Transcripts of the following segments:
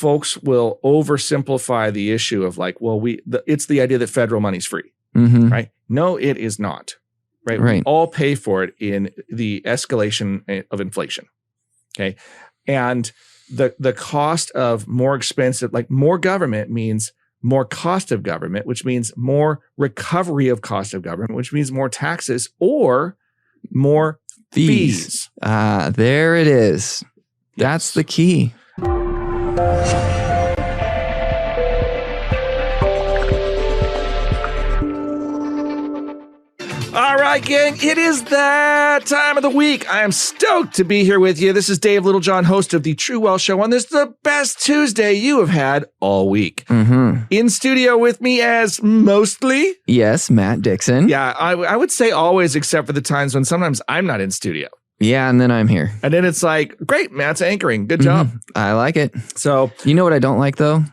folks will oversimplify the issue of like, well, it's the idea that federal money's free, right? No, it is not, right? We all pay for it in the escalation of inflation, okay? And the cost of more expensive, like more government means more cost of government, which means more recovery of cost of government, which means more taxes or more fees. There it is. That's the key. All right, gang, it is that time of the week. I am stoked to be here with you. This is Dave Littlejohn, host of the True Well Show on this, the best Tuesday you have had all week. In studio with me as mostly... Yes, Matt Dixon. Yeah, I would say always, except for the times when sometimes I'm not in studio. Yeah, and then I'm here. And then it's like, great, Matt's anchoring. Good job. I like it. So... You know what I don't like, though?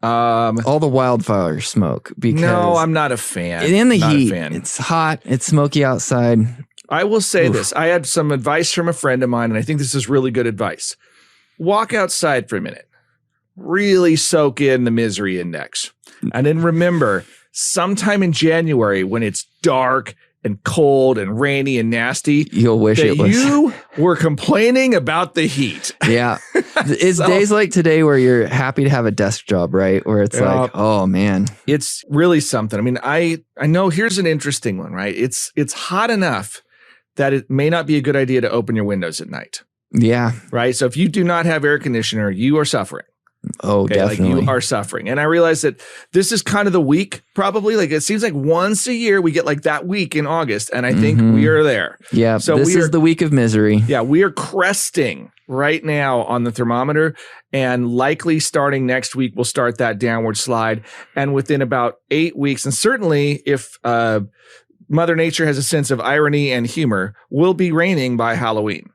All the wildfire smoke. Because no, I'm not a fan. In the heat, it's hot, it's smoky outside. I will say this. I had some advice from a friend of mine, and I think this is really good advice. Walk outside for a minute. Really soak in the misery index. And then remember, sometime in January when it's dark and cold and rainy and nasty, you'll wish it was. You were complaining about the heat. Yeah. It's days like today where you're happy to have a desk job, right? Where it's like, oh man. It's really something. I mean, I know here's an interesting one, right? It's hot enough that it may not be a good idea to open your windows at night. Yeah. Right. So if you do not have air conditioner, you are suffering. Oh, okay, definitely. Like you are suffering. And I realize that this is kind of the week, probably. Like it seems like once a year we get like that week in August. And I think we are there. Yeah. So this is the week of misery. Yeah. We are cresting right now on the thermometer. And likely starting next week, we'll start that downward slide. And within about 8 weeks, and certainly if Mother Nature has a sense of irony and humor, will be raining by Halloween.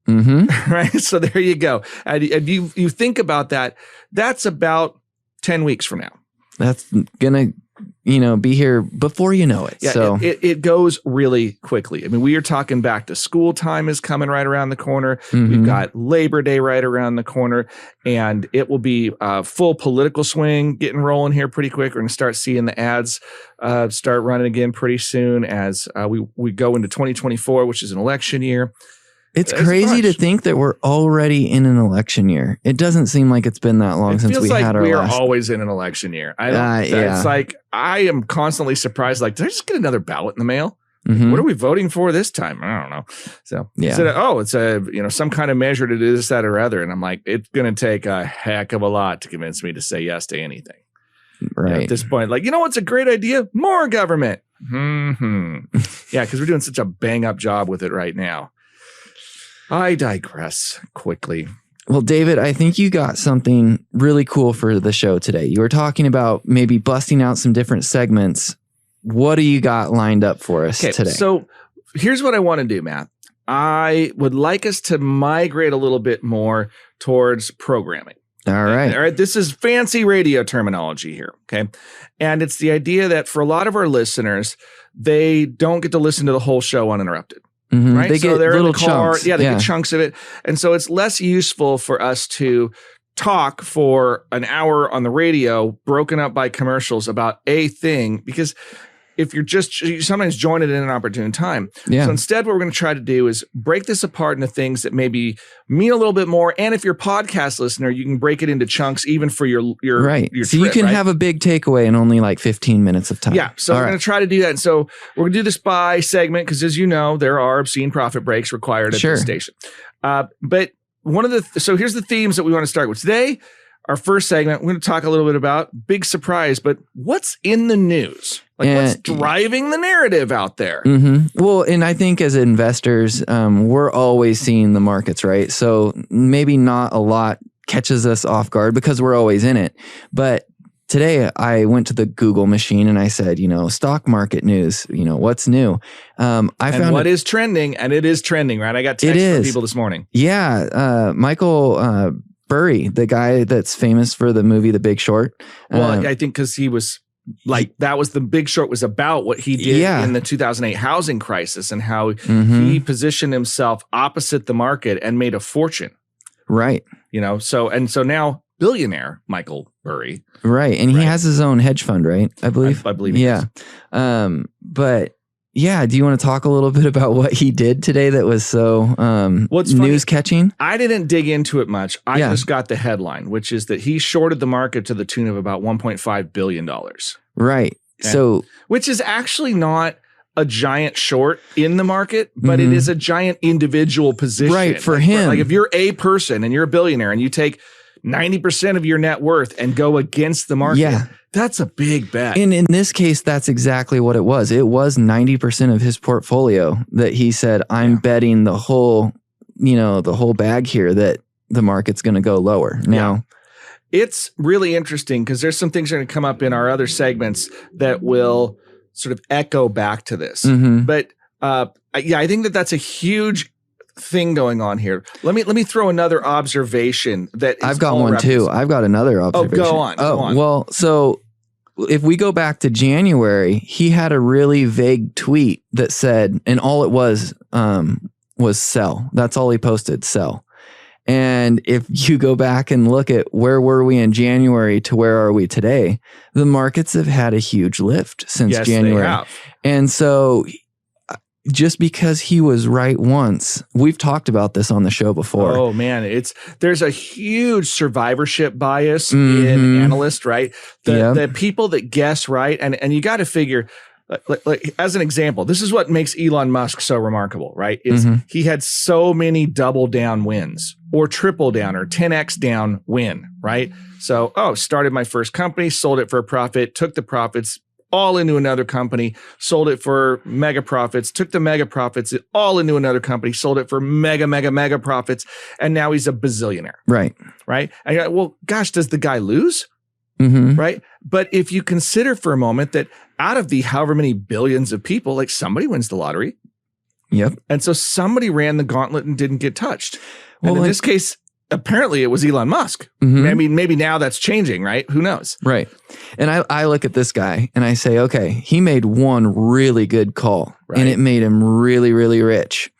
Right. So there you go. And you think about that. That's about 10 weeks from now. That's going to, be here before you know it. Yeah, so it goes really quickly. I mean, we are talking back to school time is coming right around the corner. We've got Labor Day right around the corner, and it will be a full political swing getting rolling here pretty quick. We're going to start seeing the ads start running again pretty soon as we go into 2024, which is an election year. It's crazy to think that we're already in an election year. It doesn't seem like it's been that long since we had our last. We are always in an election year. It's like I am constantly surprised. Like, did I just get another ballot in the mail? What are we voting for this time? I don't know. So it's a some kind of measure to do this, that, or other. And I'm like, it's going to take a heck of a lot to convince me to say yes to anything. Right at this point, like what's a great idea? More government. Yeah, because we're doing such a bang up job with it right now. I digress quickly. Well, David, I think you got something really cool for the show today. You were talking about maybe busting out some different segments. What do you got lined up for us today? So here's what I want to do, Matt. I would like us to migrate a little bit more towards programming. All right. All right. This is fancy radio terminology here. Okay. And it's the idea that for a lot of our listeners, they don't get to listen to the whole show uninterrupted. Right. They get little chunks. Yeah, they get chunks of it. And so it's less useful for us to talk for an hour on the radio broken up by commercials about a thing, because if you sometimes join it in an opportune time. Yeah. So instead, what we're going to try to do is break this apart into things that maybe mean a little bit more. And if you're a podcast listener, you can break it into chunks even for your right. Your so trip, you can have a big takeaway in only like 15 minutes of time. Yeah. So we're going to try to do that. And so we're going to do this by segment because, as you know, there are obscene profit breaks required at the station. But one of so here's the themes that we want to start with today. Our first segment, we're going to talk a little bit about big surprise, but what's in the news? Like what's driving the narrative out there? Well, and I think as investors, we're always seeing the markets, right? So maybe not a lot catches us off guard because we're always in it. But today I went to the Google machine and I said, stock market news, what's new? I found what is trending, and it is trending, right? I got texts from people this morning. Yeah. Michael Burry, the guy that's famous for the movie The Big Short. Well, I think because he was that was The Big Short was about what he did in the 2008 housing crisis and how he positioned himself opposite the market and made a fortune. Right. So now billionaire Michael Burry. Right. And he has his own hedge fund, right? I believe. I believe he does. But yeah, do you want to talk a little bit about what he did today that was so news catching? I didn't dig into it much. I just got the headline, which is that he shorted the market to the tune of about $1.5 billion. Right. Okay? So, which is actually not a giant short in the market, but it is a giant individual position. Right. For him. Like if you're a person and you're a billionaire and you take 90% of your net worth and go against the market, that's a big bet. And in this case, that's exactly what it was. It was 90% of his portfolio that he said, I'm betting the whole bag here that the market's going to go lower. Now, it's really interesting because there's some things that are going to come up in our other segments that will sort of echo back to this. But I think that that's a huge thing going on here. Let me throw another observation that I've got one too. I've got another observation. Go on. Well, so if we go back to January, he had a really vague tweet that said, and all it was sell. That's all he posted, sell. And if you go back and look at where were we in January to where are we today, the markets have had a huge lift since January. They have. And so just because he was right once, we've talked about this on the show before. Oh man, there's a huge survivorship bias in analysts, right? The people that guess right, and you got to figure, like as an example, this is what makes Elon Musk so remarkable, right? Is he had so many double down wins or triple down or 10x down win, right? So, started my first company, sold it for a profit, took the profits all into another company, sold it for mega profits, took the mega profits all into another company, sold it for mega profits, and now he's a bazillionaire. Right. Right. And you're like, well, gosh, does the guy lose? Right. But if you consider for a moment that out of the however many billions of people, like somebody wins the lottery. Yep. And so somebody ran the gauntlet and didn't get touched. And in this case, apparently it was Elon Musk. I mean, maybe now that's changing, right? Who knows? Right. And I look at this guy and I say, okay, he made one really good call and it made him really, really rich.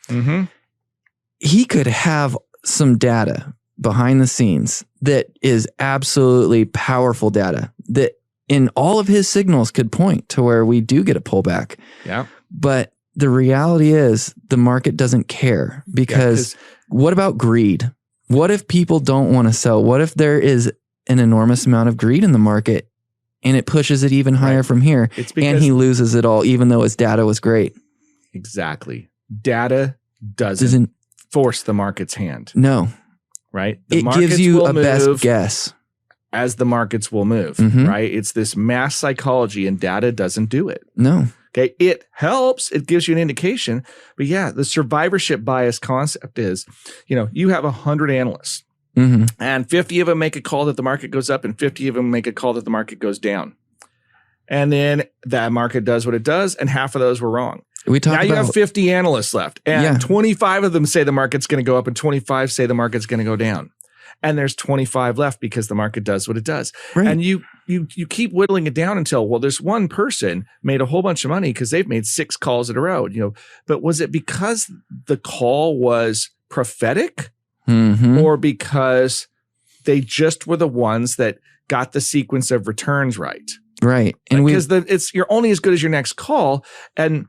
He could have some data behind the scenes that is absolutely powerful data that in all of his signals could point to where we do get a pullback. Yeah. But the reality is the market doesn't care because what about greed? What if people don't want to sell? What if there is an enormous amount of greed in the market and it pushes it even higher from here and he loses it all, even though his data was great? Exactly. Data doesn't force the market's hand. No. Right? It gives you a best guess. As the markets will move, right? It's this mass psychology and data doesn't do it. No. Okay. It helps. It gives you an indication. But the survivorship bias concept is, you have 100 analysts and 50 of them make a call that the market goes up and 50 of them make a call that the market goes down. And then that market does what it does. And half of those were wrong. Now you have 50 analysts left and 25 of them say the market's going to go up and 25 say the market's going to go down. And there's 25 left because the market does what it does. Right. And you keep whittling it down until, this one person made a whole bunch of money because they've made 6 calls in a row, but was it because the call was prophetic or because they just were the ones that got the sequence of returns right? Right. And because you're only as good as your next call. And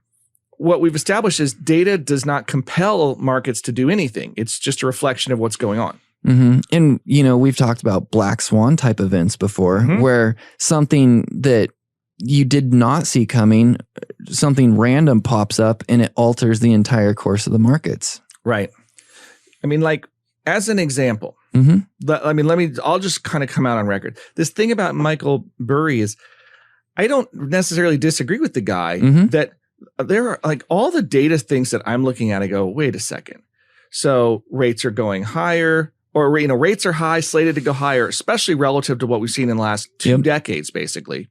what we've established is data does not compel markets to do anything. It's just a reflection of what's going on. And, we've talked about black swan type events before where something that you did not see coming, something random pops up and it alters the entire course of the markets. Right. I mean, like as an example, I'll just kind of come out on record. This thing about Michael Burry is I don't necessarily disagree with the guy that there are like all the data things that I'm looking at. I go, wait a second. So rates are going higher. Or, rates are high, slated to go higher, especially relative to what we've seen in the last 2 decades, basically.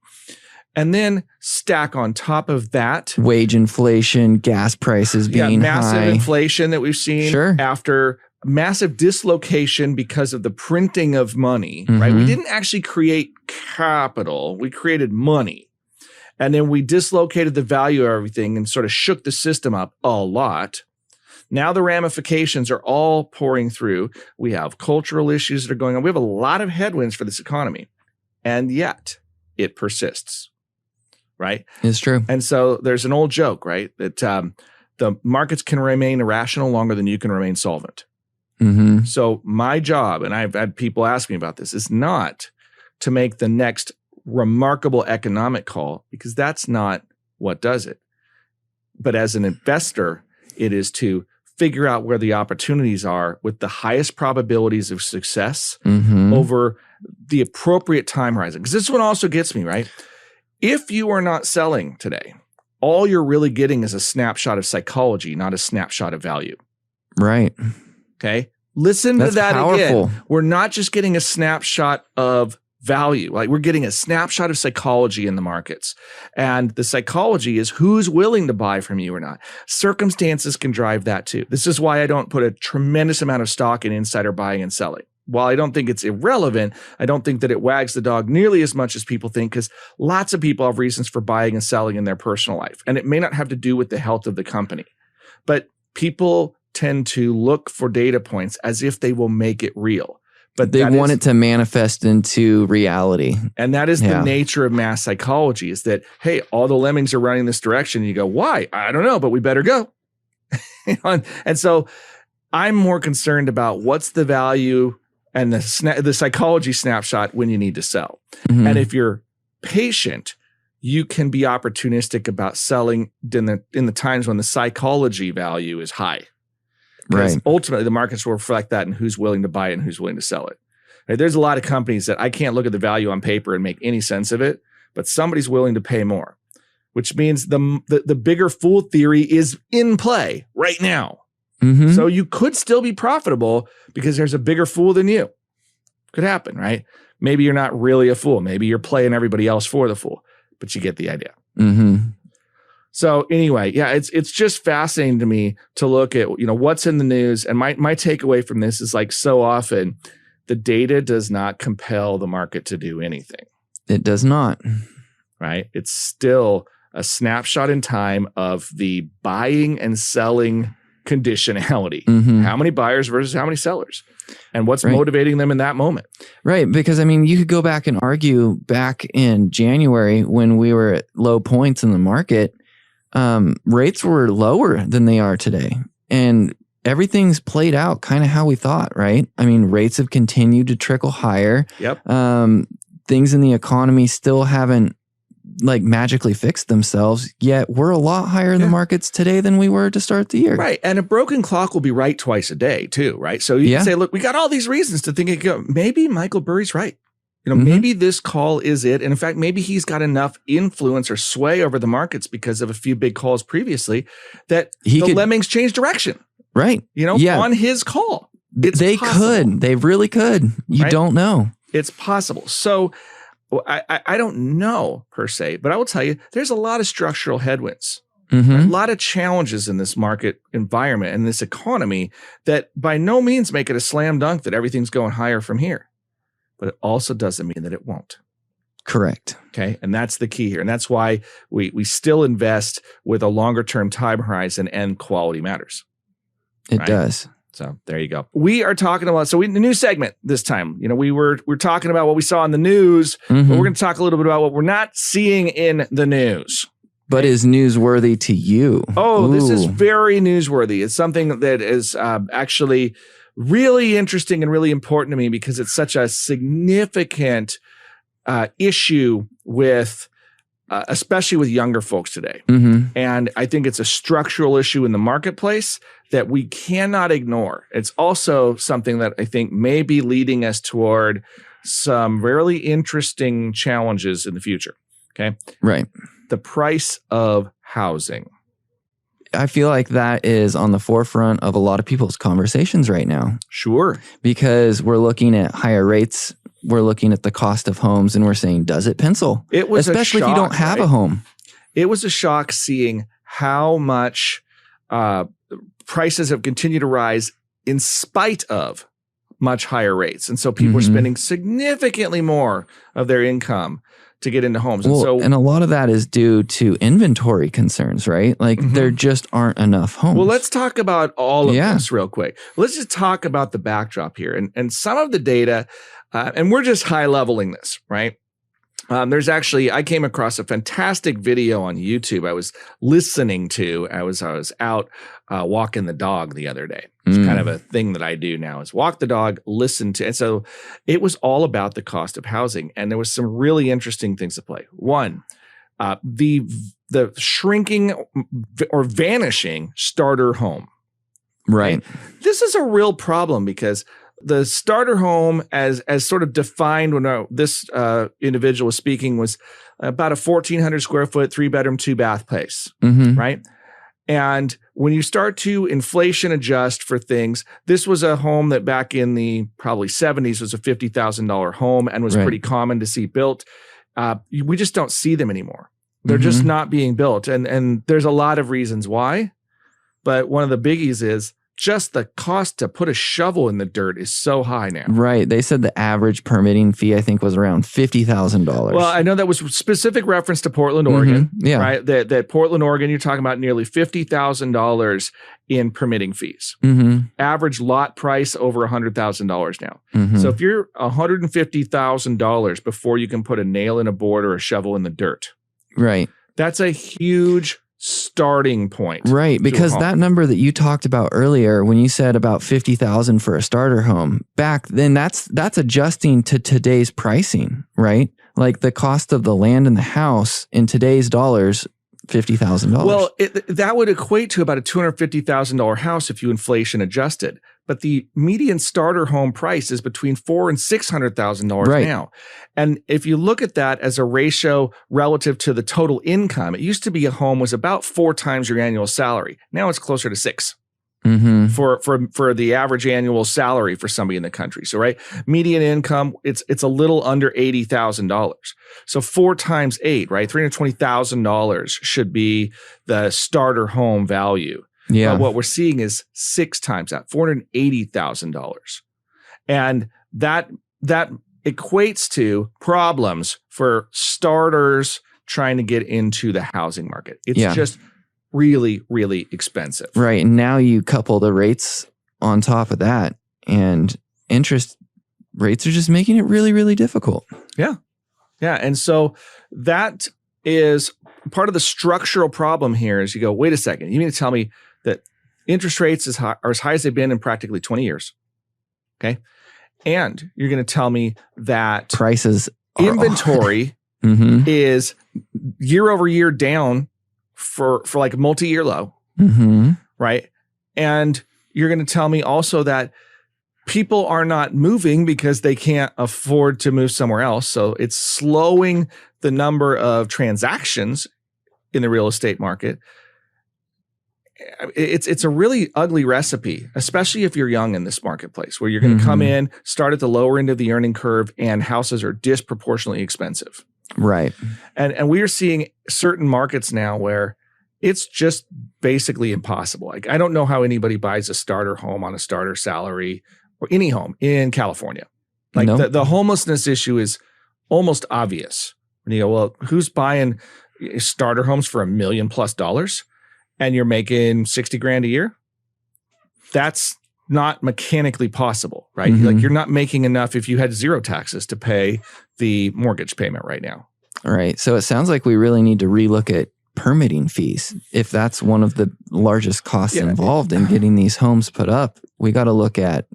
And then stack on top of that. Wage inflation, gas prices being massive high. Inflation that we've seen after massive dislocation because of the printing of money, right? We didn't actually create capital. We created money. And then we dislocated the value of everything and sort of shook the system up a lot. Now the ramifications are all pouring through. We have cultural issues that are going on. We have a lot of headwinds for this economy, and yet it persists, right? It's true. And so there's an old joke, right? That the markets can remain irrational longer than you can remain solvent. Mm-hmm. So my job, and I've had people ask me about this, is not to make the next remarkable economic call, because that's not what does it. But as an investor, it is to figure out where the opportunities are with the highest probabilities of success over the appropriate time horizon. Because this one also gets me, right? If you are not selling today, all you're really getting is a snapshot of psychology, not a snapshot of value. Right. Okay. Listen That's to that powerful. again. We're not just getting a snapshot of value. Like, we're getting a snapshot of psychology in the markets. And the psychology is who's willing to buy from you or not. Circumstances can drive that too. This is why I don't put a tremendous amount of stock in insider buying and selling. While I don't think it's irrelevant, I don't think that it wags the dog nearly as much as people think, because lots of people have reasons for buying and selling in their personal life. And it may not have to do with the health of the company. But people tend to look for data points as if they will make it real. But they want it to manifest into reality. And that is the nature of mass psychology, is that, hey, all the lemmings are running this direction. And you go, why? I don't know, but we better go. And so I'm more concerned about what's the value and the psychology snapshot when you need to sell. And if you're patient, you can be opportunistic about selling in the times when the psychology value is high. Because ultimately the markets will reflect that, and who's willing to buy it and who's willing to sell it. Right? There's a lot of companies that I can't look at the value on paper and make any sense of it, but somebody's willing to pay more, which means the bigger fool theory is in play right now. So you could still be profitable because there's a bigger fool than you. Could happen, right? Maybe you're not really a fool. Maybe you're playing everybody else for the fool, but you get the idea. So anyway, yeah, it's just fascinating to me to look at, what's in the news. And my takeaway from this is, like, so often the data does not compel the market to do anything. It does not. Right? It's still a snapshot in time of the buying and selling conditionality. How many buyers versus how many sellers, and what's motivating them in that moment. Right. Because, I mean, you could go back and argue back in January when we were at low points in the market, rates were lower than they are today. And everything's played out kind of how we thought, right? I mean, rates have continued to trickle higher. Things in the economy still haven't magically fixed themselves, yet we're a lot higher in the markets today than we were to start the year. Right. And a broken clock will be right twice a day too, right? So you can say, look, we got all these reasons to think maybe Michael Burry's right. Maybe this call is it. And in fact, maybe he's got enough influence or sway over the markets because of a few big calls previously that lemmings change direction. Right. On his call. They could. They really could. You don't know. It's possible. So I don't know per se, but I will tell you, there's a lot of structural headwinds, a lot of challenges in this market environment and this economy that by no means make it a slam dunk that everything's going higher from here. But it also doesn't mean that it won't. Correct. Okay. And that's the key here. And that's why we still invest with a longer term time horizon, and quality matters. It does. So there you go. We are talking about, the new segment this time, we're talking about what we saw in the news, but we're going to talk a little bit about what we're not seeing in the news. But is newsworthy to you? Oh, this is very newsworthy. It's something that is actually really interesting and really important to me because it's such a significant issue with especially with younger folks today. And I think it's a structural issue in the marketplace that we cannot ignore. It's also something that I think may be leading us toward some really interesting challenges in the future. Okay. Right. The price of housing. I feel like that is on the forefront of a lot of people's conversations right now. Sure. Because we're looking at higher rates. We're looking at the cost of homes and we're saying, does it pencil? It was especially if you don't have a home. It was a shock seeing how much prices have continued to rise in spite of much higher rates. And so people are spending significantly more of their income to get into homes. And a lot of that is due to inventory concerns, right? Like there just aren't enough homes. Well, let's talk about all of this real quick. Let's just talk about the backdrop here and some of the data, and we're just high leveling this, right? There's actually, I came across a fantastic video on YouTube. I was listening to, I was out walking the dog the other day. It's kind of a thing that I do now is walk the dog, listen to, and so it was all about the cost of housing. And there was some really interesting things at play. One, the shrinking or vanishing starter home. Right. This is a real problem because the starter home, as sort of defined when this individual was speaking, was about a 1,400 square foot, 3-bedroom, 2-bath place, right? And when you start to inflation adjust for things, this was a home that back in the probably 70s was a $50,000 home and was pretty common to see built. We just don't see them anymore. They're just not being built. And there's a lot of reasons why. But one of the biggies is just the cost to put a shovel in the dirt is so high now. Right. They said the average permitting fee, I think, was around $50,000. Well, I know that was specific reference to Portland, Oregon. Yeah. Right. That Portland, Oregon, you're talking about nearly $50,000 in permitting fees. Average lot price over $100,000 now. So if you're $150,000 before you can put a nail in a board or a shovel in the dirt. Right. That's a huge starting point. Right, because that number that you talked about earlier when you said about 50,000 for a starter home, back then that's adjusting to today's pricing, right? Like the cost of the land and the house in today's dollars, $50,000. Well, that would equate to about a $250,000 house if you inflation adjusted. But the median starter home price is between $400,000 and $600,000 now. And if you look at that as a ratio relative to the total income, it used to be a home was about 4 times your annual salary. Now it's closer to 6 for the average annual salary for somebody in the country. So median income, it's a little under $80,000. So 4 times 8, right? $320,000 should be the starter home value. Yeah. But what we're seeing is 6 times that, $480,000. And that equates to problems for starters trying to get into the housing market. It's just really, really expensive. Right. And now you couple the rates on top of that, and interest rates are just making it really, really difficult. Yeah. Yeah. And so that is part of the structural problem here is you go, wait a second, you mean to tell me that interest rates are as high as they've been in practically 20 years. Okay. And you're going to tell me that prices inventory is year over year down for like a multi-year low. Right. And you're going to tell me also that people are not moving because they can't afford to move somewhere else. So it's slowing the number of transactions in the real estate market. It's a really ugly recipe, especially if you're young in this marketplace, where you're going to come in, start at the lower end of the earning curve, and houses are disproportionately expensive. Right. And we are seeing certain markets now where it's just basically impossible. Like, I don't know how anybody buys a starter home on a starter salary or any home in California. Like the homelessness issue is almost obvious. And you go, well, who's buying starter homes for $1 million+ and you're making $60,000 a year? That's not mechanically possible, right? Like, you're not making enough if you had 0 taxes to pay the mortgage payment right now. All right. So it sounds like we really need to relook at permitting fees. If that's one of the largest costs involved in getting these homes put up, we got to look at,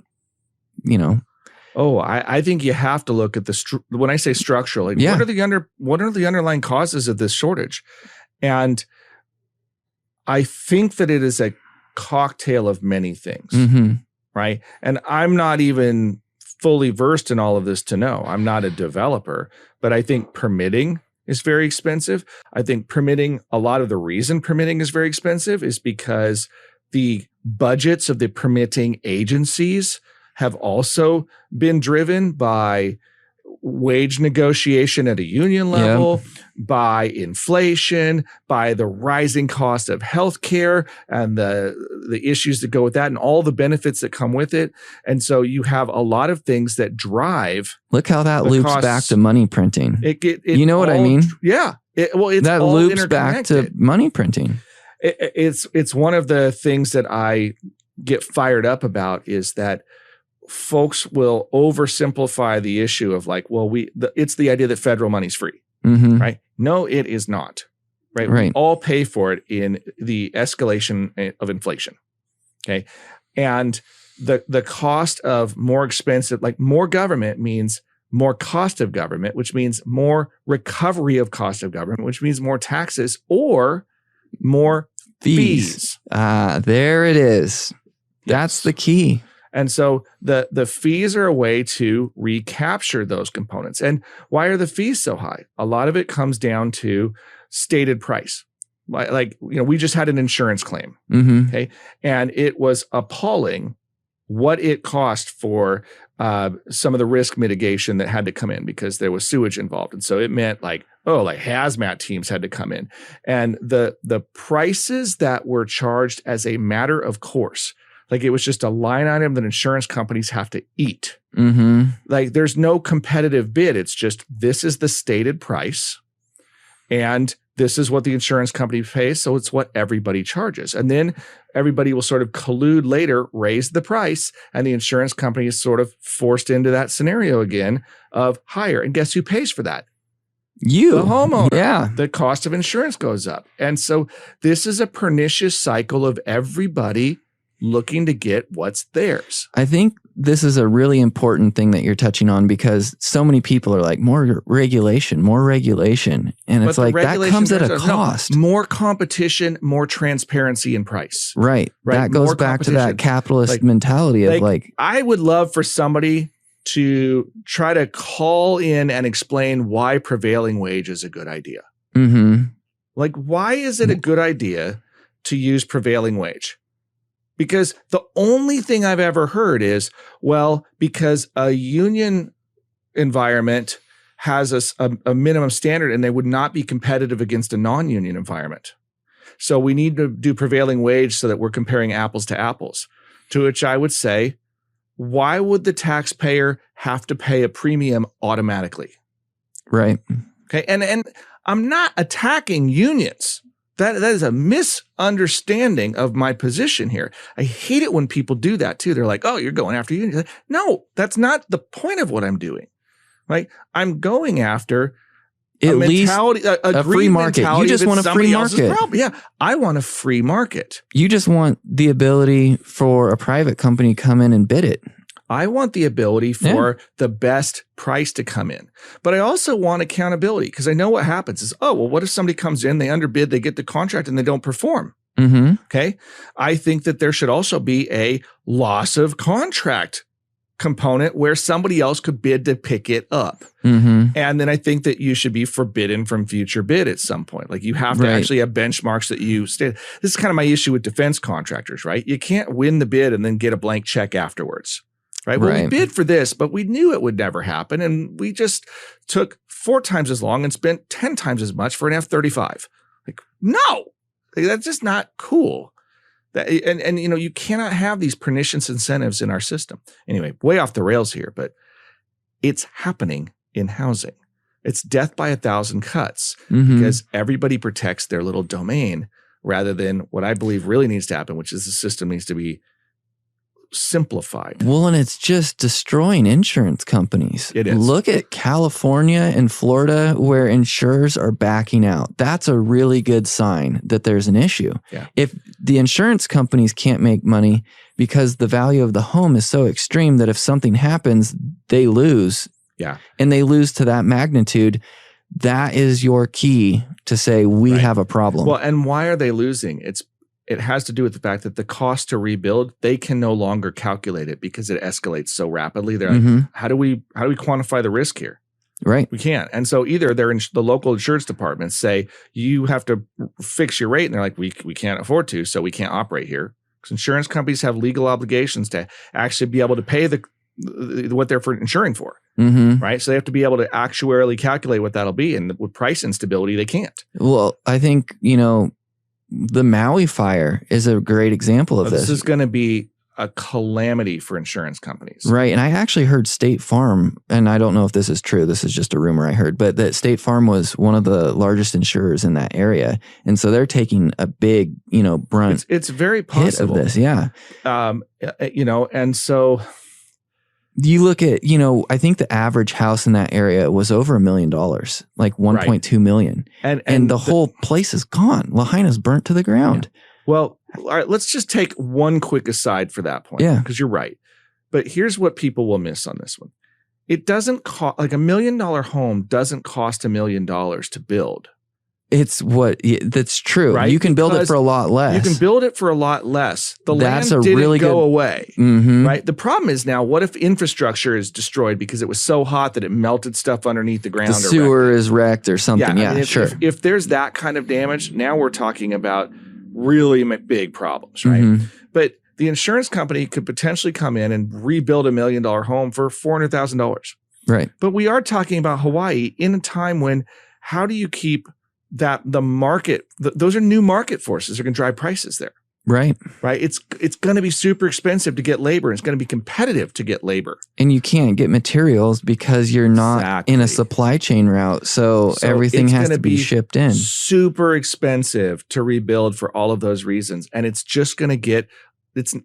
I think you have to look at when I say structural, like what are the underlying causes of this shortage? And I think that it is a cocktail of many things, right? And I'm not even fully versed in all of this to know. I'm not a developer, but I think permitting is very expensive. I think a lot of the reason permitting is very expensive is because the budgets of the permitting agencies have also been driven by wage negotiation at a union level, by inflation, by the rising cost of healthcare and the issues that go with that and all the benefits that come with it. And so you have a lot of things that drive. Look how that loops costs. back to money printing. You know what I mean? Yeah. It's that all loops back to money printing. It's one of the things that I get fired up about is that folks will oversimplify the issue of like, well, it's the idea that federal money's free, right? No, it is not, right? We all pay for it in the escalation of inflation, okay? And the cost of more expensive, like more government means more cost of government, which means more recovery of cost of government, which means more taxes or more fees. There it is. That's the key. And so the fees are a way to recapture those components. And why are the fees so high? A lot of it comes down to stated price. Like we just had an insurance claim, okay? And it was appalling what it cost for some of the risk mitigation that had to come in because there was sewage involved. And so it meant like hazmat teams had to come in. And the prices that were charged as a matter of course, like it was just a line item that insurance companies have to eat. Like there's no competitive bid. It's just, this is the stated price and this is what the insurance company pays. So it's what everybody charges. And then everybody will sort of collude later, raise the price. And the insurance company is sort of forced into that scenario again of higher. And guess who pays for that? You. The homeowner. Yeah. The cost of insurance goes up. And so this is a pernicious cycle of everybody looking to get what's theirs. I think this is a really important thing that you're touching on because so many people are like, more regulation. And it's like, that comes at a cost. No, more competition, more transparency in price. Right. That goes back to that capitalist mentality of like, I would love for somebody to try to call in and explain why prevailing wage is a good idea. Like, why is it a good idea to use prevailing wage? Because the only thing I've ever heard is, well, because a union environment has a minimum standard and they would not be competitive against a non-union environment. So we need to do prevailing wage so that we're comparing apples to apples. To which I would say, why would the taxpayer have to pay a premium automatically? Right. Okay. And I'm not attacking unions. That is a misunderstanding of my position here. I hate it when people do that too. They're like, oh, you're going after unions. Like, no, that's not the point of what I'm doing. Like, I'm going after at least a free market. You just want a free market. Yeah, I want a free market. You just want the ability for a private company to come in and bid it. I want the ability for the best price to come in. But I also want accountability because I know what happens is, oh, well, what if somebody comes in, they underbid, they get the contract and they don't perform? Okay. I think that there should also be a loss of contract component where somebody else could bid to pick it up. And then I think that you should be forbidden from future bid at some point. Like you have to actually have benchmarks that you state. This is kind of my issue with defense contractors, right? You can't win the bid and then get a blank check afterwards. Right. Well, we bid for this, but we knew it would never happen. And we just took 4 times as long and spent 10 times as much for an F-35. Like, no, that's just not cool. And you cannot have these pernicious incentives in our system. Anyway, way off the rails here, but it's happening in housing. It's death by 1,000 cuts because everybody protects their little domain rather than what I believe really needs to happen, which is the system needs to be simplified. Well, and it's just destroying insurance companies. It is. Look at California and Florida where insurers are backing out. That's a really good sign that there's an issue. Yeah. If the insurance companies can't make money because the value of the home is so extreme that if something happens, they lose. Yeah. And they lose to that magnitude. That is your key to say we have a problem. Well, and why are they losing? It has to do with the fact that the cost to rebuild, they can no longer calculate it because it escalates so rapidly. They're like, how do we quantify the risk here? Right. We can't. And so either they're in the local insurance departments say, you have to fix your rate. And they're like, we can't afford to, so we can't operate here. Because insurance companies have legal obligations to actually be able to pay what they're for insuring for. Right. So they have to be able to actuarially calculate what that'll be. And with price instability, they can't. Well, I think, the Maui fire is a great example of this. This is going to be a calamity for insurance companies. Right. And I actually heard State Farm, and I don't know if this is true. This is just a rumor I heard, but that State Farm was one of the largest insurers in that area. And so they're taking a big, brunt. It's very possible. Hit of this. Yeah. And so you look at, I think the average house in that area was over $1 million, like 1.2 million. And the whole place is gone. Lahaina's burnt to the ground. Yeah. Well, all right, let's just take one quick aside for that point. Yeah. Because you're right. But here's what people will miss on this one. It doesn't cost, like $1 million home doesn't cost $1 million to build. That's true. Right? You can build it for a lot less. You can build it for a lot less. The That's land a didn't really go good, away. Right? The problem is now, what if infrastructure is destroyed because it was so hot that it melted stuff underneath the ground? The sewer is wrecked or something. Yeah, I mean, sure. If there's that kind of damage, now we're talking about really big problems, right? But the insurance company could potentially come in and rebuild $1 million home for $400,000. Right. But we are talking about Hawaii in a time when, how do you keep that the market, those are new market forces are going to drive prices there. Right. Right. It's going to be super expensive to get labor. It's going to be competitive to get labor. And you can't get materials because you're not in a supply chain route. So everything has to be shipped in. Super expensive to rebuild for all of those reasons. And it's just going to get,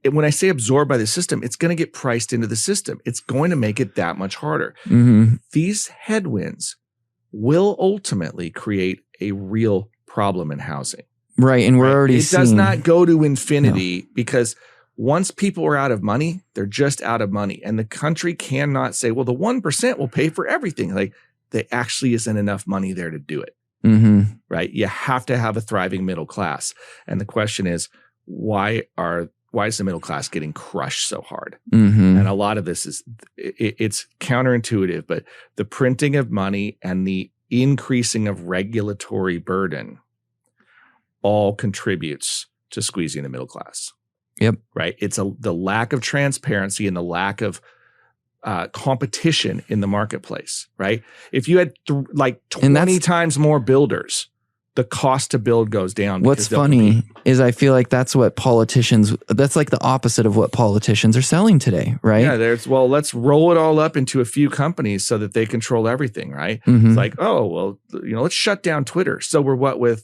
when I say absorbed by the system, it's going to get priced into the system. It's going to make it that much harder. These headwinds will ultimately create a real problem in housing. Right. And we're already seeing. It does not go to infinity because once people are out of money, they're just out of money. And the country cannot say, well, the 1% will pay for everything. Like, there actually isn't enough money there to do it. Right. You have to have a thriving middle class. And the question is, why is the middle class getting crushed so hard? And a lot of this is, it's counterintuitive, but the printing of money and the increasing of regulatory burden all contributes to squeezing the middle class. Yep. Right. It's the lack of transparency and the lack of competition in the marketplace. Right. If you had 20 times more builders, the cost to build goes down. What's funny is I feel like that's like the opposite of what politicians are selling today, right? Yeah, let's roll it all up into a few companies so that they control everything, right? It's like, let's shut down Twitter. So we're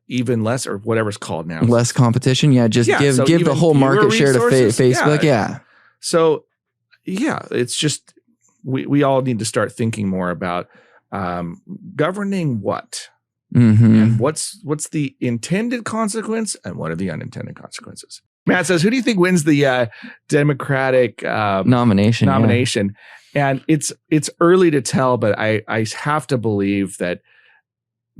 even less, or whatever's called now. Less competition? Yeah, give the whole market share to Facebook. Yeah. So, it's just, we all need to start thinking more about governing what? And what's the intended consequence and what are the unintended consequences? Matt says, who do you think wins the Democratic nomination? And it's early to tell, but I have to believe that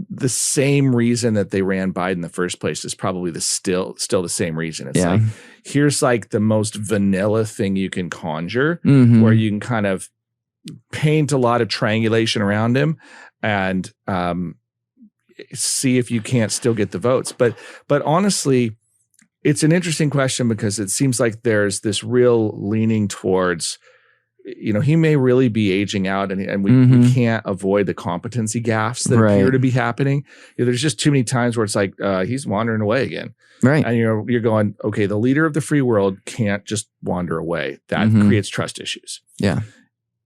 the same reason that they ran Biden in the first place is probably still the same reason. It's like, here's like the most vanilla thing you can conjure, where you can kind of paint a lot of triangulation around him and see if you can't still get the votes. But honestly, it's an interesting question because it seems like there's this real leaning towards, he may really be aging out and we can't avoid the competency gaffes that appear to be happening. There's just too many times where it's like, he's wandering away again. Right. And you're going, okay, the leader of the free world can't just wander away. That creates trust issues. Yeah.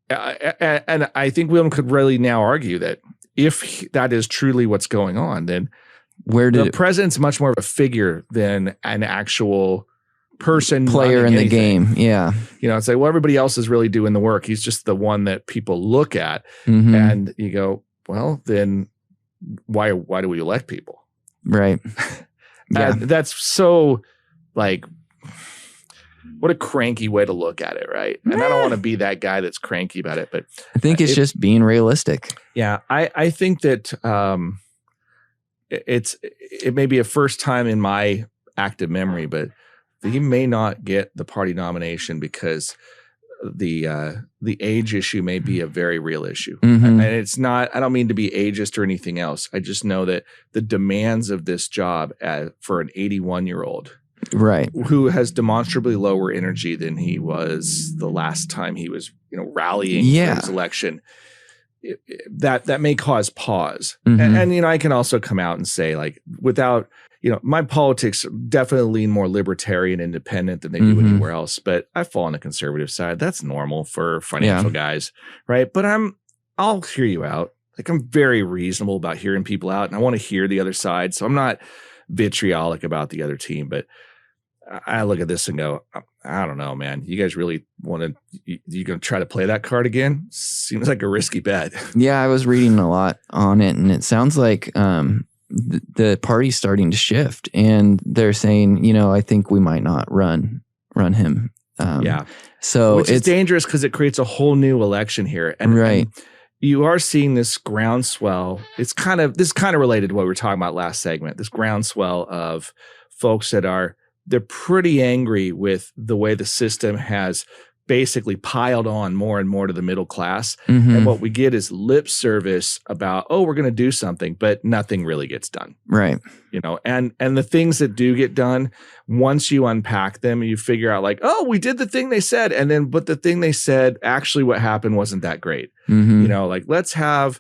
And I think William could really now argue that if that is truly what's going on, then the president's much more of a figure than an actual player in the game. Yeah. It's like, well, everybody else is really doing the work. He's just the one that people look at and you go, well, then why do we elect people? Right. Yeah. That's so like, what a cranky way to look at it, right? And I don't want to be that guy that's cranky about it, but I think it's just being realistic. Yeah, I think that it may be a first time in my active memory, but he may not get the party nomination because the age issue may be a very real issue. And it's not, I don't mean to be ageist or anything else. I just know that the demands of this job for an 81-year-old right, who has demonstrably lower energy than he was the last time he was, rallying for his election, that may cause pause. And I can also come out and say, like, without, my politics definitely lean more libertarian independent than they do anywhere else, but I fall on the conservative side. That's normal for financial guys, right? But I'll hear you out. Like, I'm very reasonable about hearing people out, and I want to hear the other side. So I'm not vitriolic about the other team, but I look at this and go, I don't know, man. You guys really want to, you going to try to play that card again? Seems like a risky bet. Yeah, I was reading a lot on it, and it sounds like the party's starting to shift, and they're saying, I think we might not run him. So which is dangerous because it creates a whole new election here. And you are seeing this groundswell. This is kind of related to what we were talking about last segment, this groundswell of folks that they're pretty angry with the way the system has basically piled on more and more to the middle class. And what we get is lip service about, we're going to do something, but nothing really gets done. Right. And the things that do get done, once you unpack them, you figure out like, we did the thing they said. And then, but the thing they said, actually what happened wasn't that great. Like, let's have,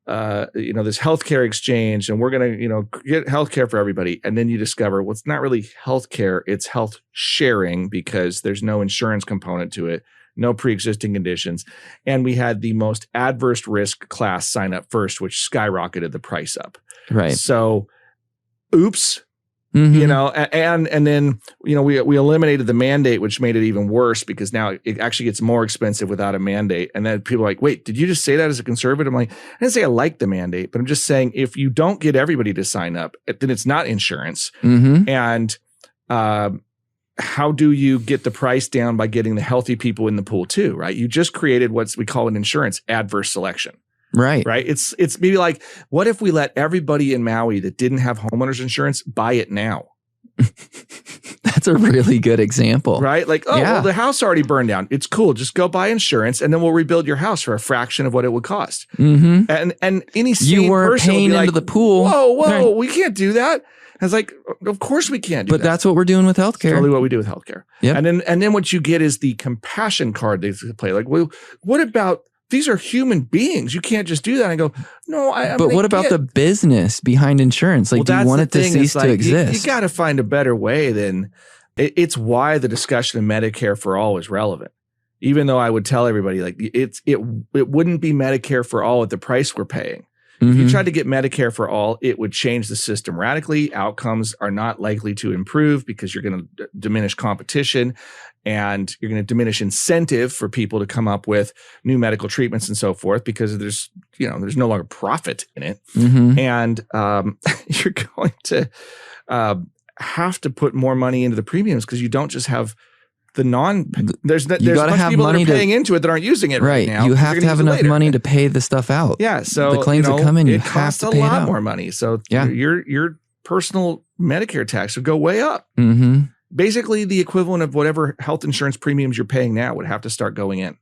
this healthcare exchange, and we're going to, get healthcare for everybody. And then you discover, well, it's not really healthcare, it's health sharing, because there's no insurance component to it, no pre-existing conditions. And we had the most adverse risk class sign up first, which skyrocketed the price up. Right. So, oops. And then, we eliminated the mandate, which made it even worse because now it actually gets more expensive without a mandate. And then people are like, wait, did you just say that as a conservative? I'm like, I didn't say I like the mandate, but I'm just saying if you don't get everybody to sign up, then it's not insurance. And how do you get the price down by getting the healthy people in the pool too, right? You just created what we call an insurance adverse selection. Right. It's maybe like, what if we let everybody in Maui that didn't have homeowners insurance buy it now? That's a really good example. Right? Like, well, the house already burned down. It's cool. Just go buy insurance and then we'll rebuild your house for a fraction of what it would cost. And any sane you were person paying would be into like, the pool. Whoa, we can't do that. I was like, of course we can't do that. But that's what we're doing with healthcare. Totally what we do with healthcare. Yep. And then what you get is the compassion card they play. Like, well, what about, these are human beings. You can't just do that. I go, no, but what about the business behind insurance? Like, do you want it to cease to exist? You got to find a better way than it's why the discussion of Medicare for all is relevant. Even though I would tell everybody, like, it wouldn't be Medicare for all at the price we're paying. If you tried to get Medicare for all, it would change the system radically. Outcomes are not likely to improve because you're going to diminish competition and you're going to diminish incentive for people to come up with new medical treatments and so forth because there's no longer profit in it. And you're going to have to put more money into the premiums because you don't just have there's a bunch of people that are paying into it that aren't using it right now. You have to have enough money to pay the stuff out. Yeah. So the claims that come in, you have to pay a lot more money. So your personal Medicare tax would go way up. Basically the equivalent of whatever health insurance premiums you're paying now would have to start going in.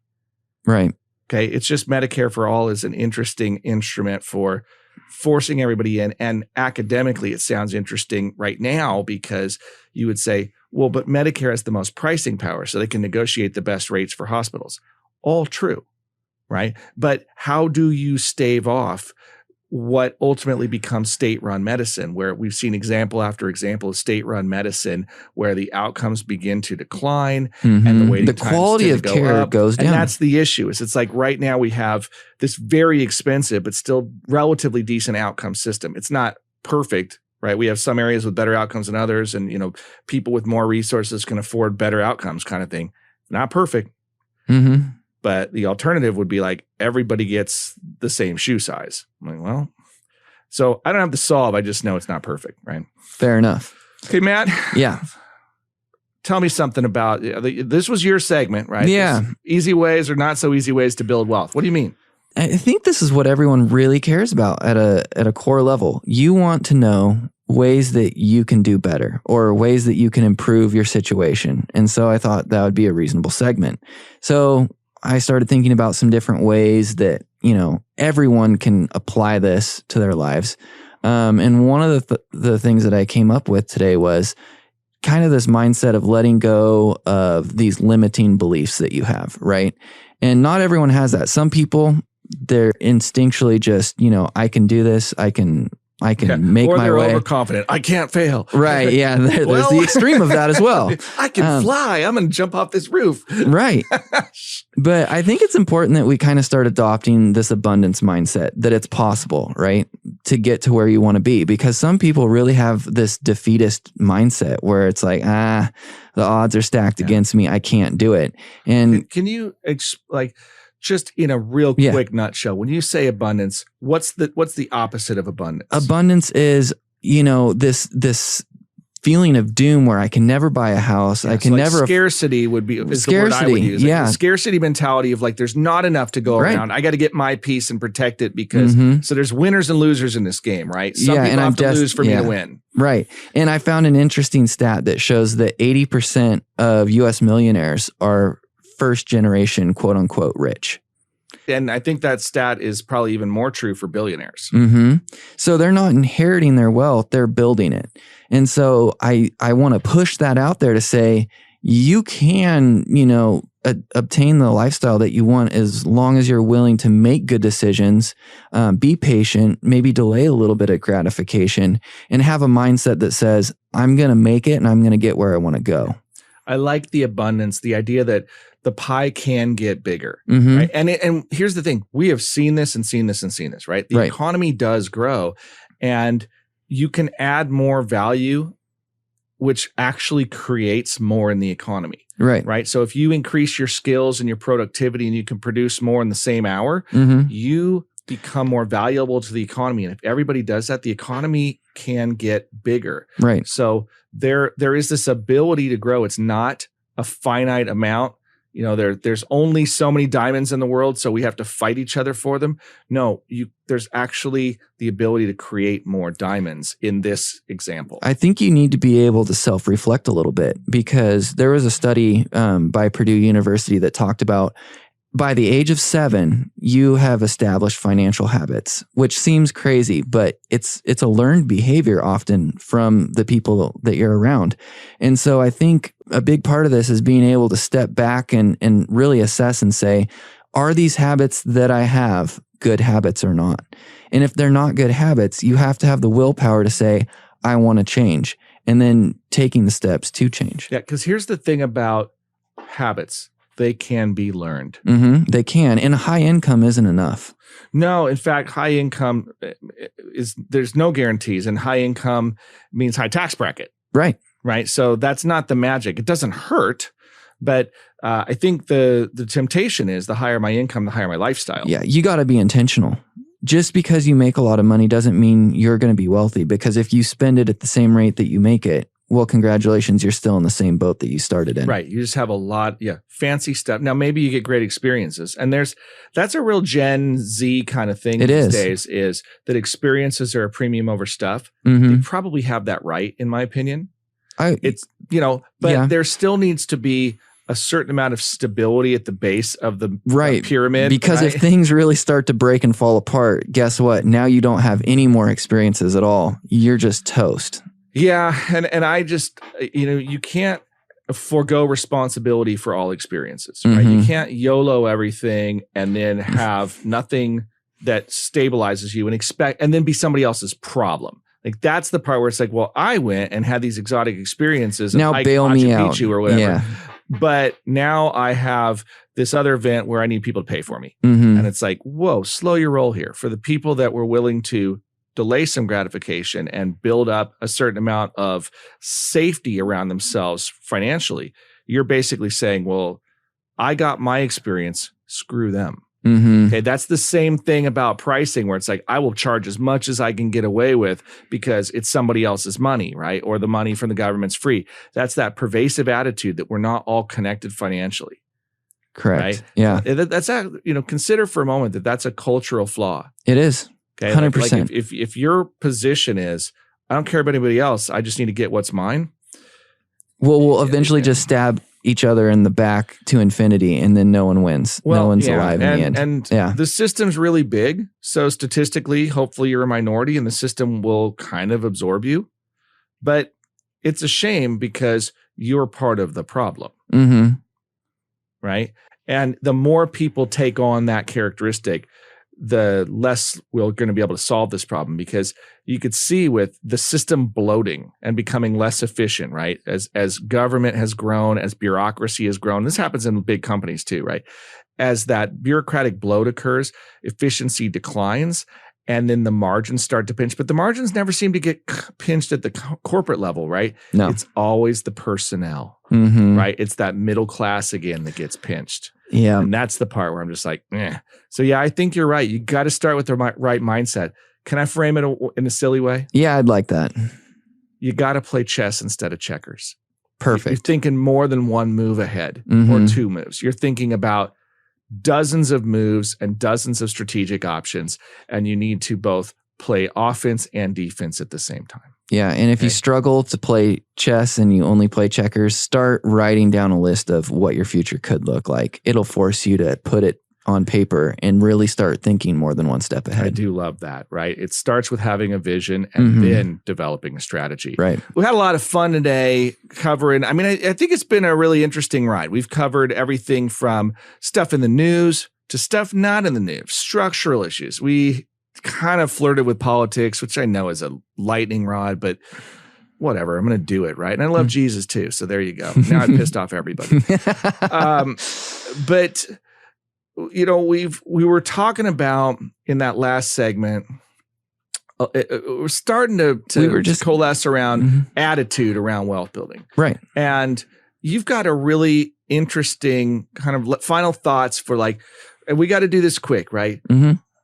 Right. Okay. It's just Medicare for all is an interesting instrument for forcing everybody in. And academically, it sounds interesting right now because you would say, well, but Medicare has the most pricing power, so they can negotiate the best rates for hospitals. All true, right? But how do you stave off what ultimately becomes state-run medicine, where we've seen example after example of state-run medicine where the outcomes begin to decline and the waiting times quality of care goes down. And that's the issue. It's like right now we have this very expensive but still relatively decent outcome system. It's not perfect. Right. We have some areas with better outcomes than others. And, people with more resources can afford better outcomes kind of thing. Not perfect. But the alternative would be like everybody gets the same shoe size. I'm like, well, so I don't have to solve. I just know it's not perfect. Right. Fair enough. Okay, Matt. Yeah. Tell me something about this was your segment, right? Yeah. Easy ways or not so easy ways to build wealth. What do you mean? I think this is what everyone really cares about at a core level. You want to know ways that you can do better or ways that you can improve your situation. And so I thought that would be a reasonable segment. So I started thinking about some different ways that, everyone can apply this to their lives. And one of the things that I came up with today was kind of this mindset of letting go of these limiting beliefs that you have, right? And not everyone has that. Some people, they're instinctually just, I can do this. I can make my way. Or they're overconfident. I can't fail. Right. Yeah. There's the extreme of that as well. I can fly. I'm going to jump off this roof. Right. But I think it's important that we kind of start adopting this abundance mindset, that it's possible, right, to get to where you want to be. Because some people really have this defeatist mindset where it's like, the odds are stacked against me. I can't do it. And can you just in a real quick nutshell, when you say abundance, what's the opposite of abundance? Abundance is, this feeling of doom where I can never buy a house. I can never. Scarcity is the word I would use. Yeah. The scarcity mentality of there's not enough to go around. I got to get my piece and protect it because so there's winners and losers in this game, right? Some people have to lose for me to win. Right. And I found an interesting stat that shows that 80% of US millionaires are first generation, quote unquote, rich. And I think that stat is probably even more true for billionaires. Mm-hmm. So they're not inheriting their wealth, they're building it. And so I want to push that out there to say, you can, obtain the lifestyle that you want as long as you're willing to make good decisions, be patient, maybe delay a little bit of gratification, and have a mindset that says, I'm going to make it and I'm going to get where I want to go. I like the abundance, the idea that the pie can get bigger, right? And here's the thing. We have seen this and seen this and seen this, right? The economy does grow and you can add more value, which actually creates more in the economy, right? So if you increase your skills and your productivity and you can produce more in the same hour, you become more valuable to the economy. And if everybody does that, the economy can get bigger. Right. So there is this ability to grow. It's not a finite amount. There's only so many diamonds in the world, so we have to fight each other for them. No, there's actually the ability to create more diamonds in this example. I think you need to be able to self-reflect a little bit, because there was a study by Purdue University that talked about by the age of 7, you have established financial habits, which seems crazy, but it's a learned behavior often from the people that you're around. And so I think a big part of this is being able to step back and really assess and say, are these habits that I have good habits or not? And if they're not good habits, you have to have the willpower to say, I want to change, and then taking the steps to change. Yeah, because here's the thing about habits. They can be learned. They can. And high income isn't enough. No, in fact, high income there's no guarantees, and high income means high tax bracket. Right. So that's not the magic. It doesn't hurt, but I think the temptation is the higher my income, the higher my lifestyle. Yeah, you got to be intentional. Just because you make a lot of money doesn't mean you're going to be wealthy, because if you spend it at the same rate that you make it, well, congratulations, you're still in the same boat that you started in. Right. You just have a lot, fancy stuff. Now, maybe you get great experiences. And that's a real Gen Z kind of thing these days, is that experiences are a premium over stuff. They probably have that right, in my opinion. There still needs to be a certain amount of stability at the base of the pyramid. Because if things really start to break and fall apart, guess what? Now you don't have any more experiences at all. You're just toast. Yeah. And I just, you can't forego responsibility for all experiences, right? You can't YOLO everything and then have nothing that stabilizes you and then be somebody else's problem. Like, that's the part where it's like, well, I went and had these exotic experiences. Now bail me out. Or whatever. Yeah. But now I have this other event where I need people to pay for me. And it's like, whoa, slow your roll here. For the people that were willing to delay some gratification and build up a certain amount of safety around themselves financially, you're basically saying, well, I got my experience, screw them. Okay, that's the same thing about pricing, where it's like, I will charge as much as I can get away with because it's somebody else's money, right? Or the money from the government's free. That's that pervasive attitude that we're not all connected financially. Correct. Right? Yeah. That's consider for a moment that that's a cultural flaw. It is. Okay, 100%. Like if your position is, I don't care about anybody else, I just need to get what's mine. Well, we'll eventually just stab each other in the back to infinity, and then no one wins. No one's alive in the end. And the system's really big. So statistically, hopefully you're a minority and the system will kind of absorb you. But it's a shame because you're part of the problem. Right? And the more people take on that characteristic, the less we're going to be able to solve this problem, because you could see with the system bloating and becoming less efficient, right? As government has grown, as bureaucracy has grown, this happens in big companies too, right? As that bureaucratic bloat occurs, efficiency declines, and then the margins start to pinch. But the margins never seem to get pinched at the corporate level, right? No. It's always the personnel, right? It's that middle class again that gets pinched. Yeah. And that's the part where I'm just like, eh. So yeah, I think you're right. You got to start with the right mindset. Can I frame it in a silly way? Yeah, I'd like that. You got to play chess instead of checkers. Perfect. You're thinking more than one move ahead or two moves. You're thinking about dozens of moves and dozens of strategic options, and you need to both play offense and defense at the same time. Yeah, and if you struggle to play chess and you only play checkers, start writing down a list of what your future could look like. It'll force you to put it on paper and really start thinking more than one step ahead. I do love that, right? It starts with having a vision and then developing a strategy. Right. We had a lot of fun today covering, I mean, I think it's been a really interesting ride. We've covered everything from stuff in the news to stuff not in the news, structural issues. We kind of flirted with politics, which I know is a lightning rod, but whatever, I'm going to do it, right? And I love Jesus too, so there you go. Now I pissed off everybody. But you know, we were talking about in that last segment, we're starting to we were just coalesce around attitude around wealth building. Right. And you've got a really interesting kind of final thoughts for like, and we got to do this quick, right?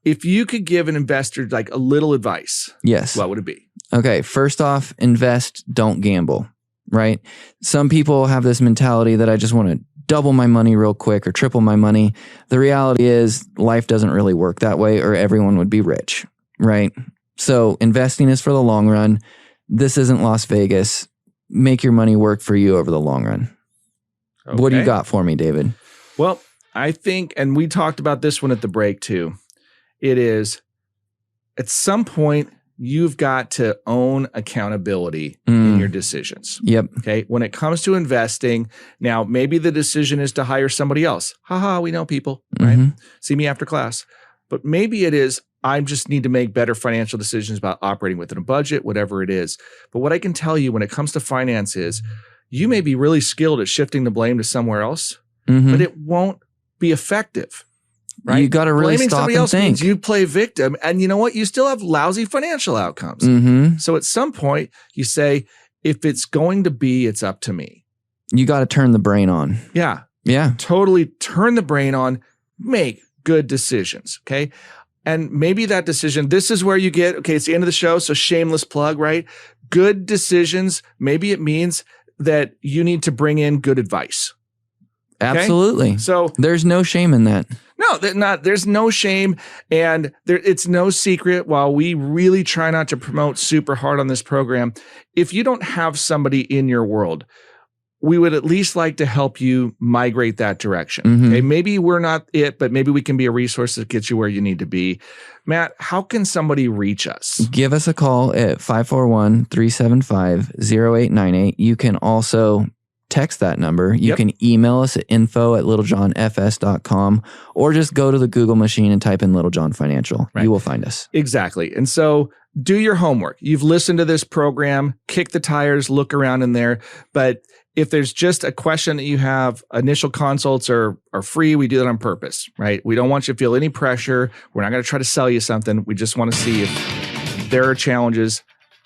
If you could give an investor like a little advice, yes, what would it be? Okay. First off, invest, don't gamble, right? Some people have this mentality that I just want to double my money real quick or triple my money. The reality is life doesn't really work that way, or everyone would be rich, right? So investing is for the long run. This isn't Las Vegas. Make your money work for you over the long run. Okay. What do you got for me, David? Well, I think, and we talked about this one at the break too, it is at some point you've got to own accountability in your decisions. Yep. Okay. When it comes to investing, now maybe the decision is to hire somebody else. Haha, we know people, right? See me after class. But maybe it is, I just need to make better financial decisions about operating within a budget, whatever it is. But what I can tell you when it comes to finance is you may be really skilled at shifting the blame to somewhere else, but it won't be effective. Right? You got to really Blaming stop somebody and else think. Means you play victim, and you know what? You still have lousy financial outcomes. So at some point, you say, if it's going to be, it's up to me. You got to turn the brain on. Yeah. Yeah. Totally turn the brain on, make good decisions. Okay. And maybe that decision, this is where you get, okay, it's the end of the show, so shameless plug, right? Good decisions, maybe it means that you need to bring in good advice. Okay? Absolutely. So there's no shame in that. No, there's no shame, and it's no secret. While we really try not to promote super hard on this program, if you don't have somebody in your world, we would at least like to help you migrate that direction. Okay, maybe we're not it, but maybe we can be a resource that gets you where you need to be. Matt, how can somebody reach us? Give us a call at 541-375-0898. You can also text that number. You can email us at info@littlejohnfs.com, or just go to the Google machine and type in Little John Financial. Right. You will find us. Exactly. And so do your homework. You've listened to this program, kick the tires, look around in there. But if there's just a question that you have, initial consults are free. We do that on purpose, right? We don't want you to feel any pressure. We're not going to try to sell you something. We just want to see if there are challenges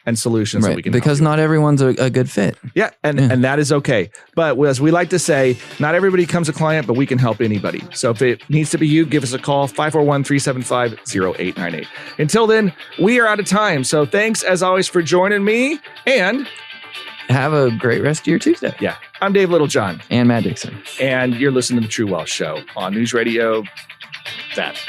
and solutions that we can because not everyone's a good fit. Yeah, and that is okay. But as we like to say, not everybody becomes a client, but we can help anybody. So if it needs to be you, give us a call, 541-375-0898. Until then, we are out of time. So thanks as always for joining me, and have a great rest of your Tuesday. Yeah, I'm Dave Littlejohn. And Matt Dixon. And you're listening to The True Wealth Show on News Radio. That.